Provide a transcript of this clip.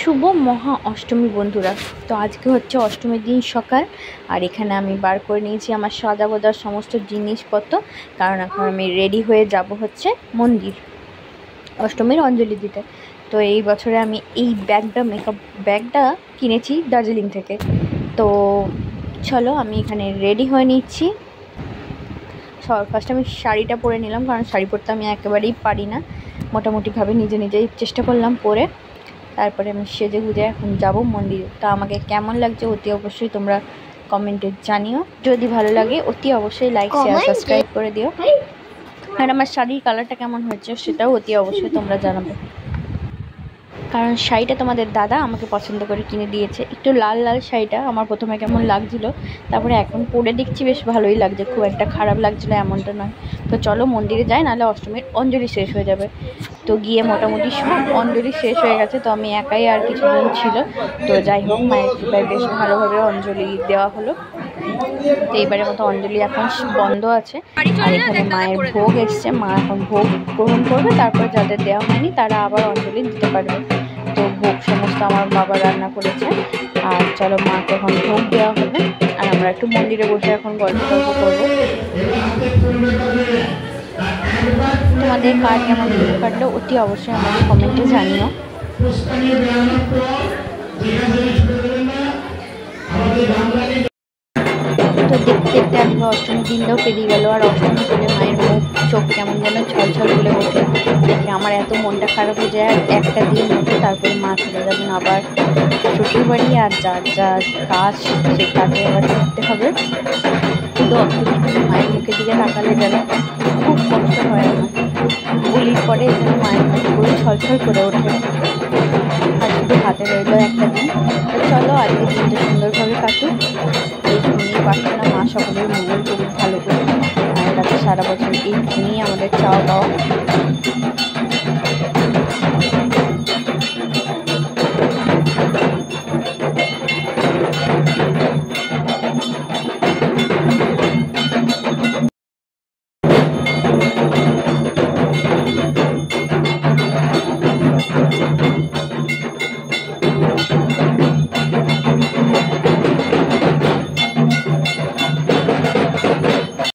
শুভ মহা অষ্টমী বন্ধুরা। তো আজকে হচ্ছে অষ্টমীর দিন সকাল, আর এখানে আমি বার করে নিয়েছি আমার সাজাগোজার সমস্ত জিনিসপত্র, কারণ এখন আমি রেডি হয়ে যাব হচ্ছে মন্দির অষ্টমীর অঞ্জলি দিতে। তো এই বছরে আমি এই ব্যাগটা, মেকআপ ব্যাগটা কিনেছি দার্জিলিং থেকে। তো চলো আমি এখানে রেডি হয়ে নিচ্ছি। ফার্স্ট আমি শাড়িটা পরে নিলাম, কারণ শাড়ি পরতে আমি একেবারেই পারি না, মোটামুটিভাবে নিজেই চেষ্টা করলাম পরে। তারপরে আমি সেজে গুজে এখন যাব মন্দিরে। তো আমাকে কেমন লাগছে অতি অবশ্যই তোমরা কমেন্টে জানিও। যদি ভালো লাগে অতি অবশ্যই লাইক শেয়ার সাবস্ক্রাইব করে দিও, আর আমার শাড়ির কালারটা কেমন হয়েছে সেটাও অতি অবশ্যই তোমরা জানাবে, কারণ শাড়িটা তোমাদের দাদা আমাকে পছন্দ করে কিনে দিয়েছে। একটু লাল লাল শাড়িটা আমার প্রথমে কেমন লাগছিল, তারপরে এখন পরে দেখছি বেশ ভালোই লাগছে, খুব একটা খারাপ লাগছিলো এমনটা নয়। তো চলো মন্দিরে যাই, নাহলে অষ্টমীর অঞ্জলি শেষ হয়ে যাবে। তো গিয়ে মোটামুটি সব অঞ্জলি শেষ হয়ে গেছে, তো আমি একাই আর কিছুজন ছিল। তো যাই হোক, মায়ের কৃপায় বেশ ভালোভাবে অঞ্জলি দেওয়া হলো। তো এইবারের মতো অঞ্জলি এখন বন্ধ আছে, আর এখানে মায়ের ভোগ এসছে, মা এখন ভোগ গ্রহণ করবে, তারপরে যাদের দেওয়া হয়নি তারা আবার অঞ্জলি দিতে পারবে। তো ভোগ সমস্ত আমার বাবা রান্না করেছে, আর চলো মাকে এখন ভোগ দেওয়া হবে, আর আমরা একটু মন্দিরে বসে এখন গল্প করবো। তোমাদের কার কেমন ভোগ কাটলো অতি অবশ্যই আমাকে কমেন্টে জানিও। তো দেখতে দেখতে আজকে অষ্টমীর দিনটাও পেরিয়ে গেল, আর অষ্টমী করে মায়ের মুখ চোখ কেমন যেন ছলছল করে ওঠে দেখে আমার এত মনটা খারাপ হয়ে যায়। আর একটা দিন মতো তারপরে মা চলে যাবেন আবার শ্বশুর বাড়ি, আর যার যার কাজ সেই কাজে আবার করতে হবে। তো মায়ের মুখের দিকে তাকালে যেন খুব কষ্ট হয় আমার, বলির পরে যেন মায়ের মুখ পুরো ছলছল করে ওঠে। আর শুধু হাতে রইল একটা দিন। তো চলো আজকে দিনটা সুন্দরভাবে কাটুক, এইটুকুনি প্রার্থনা, মা সকলের মঙ্গল করুক ভালো করে। মায়ের কাছে সারা বছর এইটুকুনি আমাদের চাওয়া পাওয়া।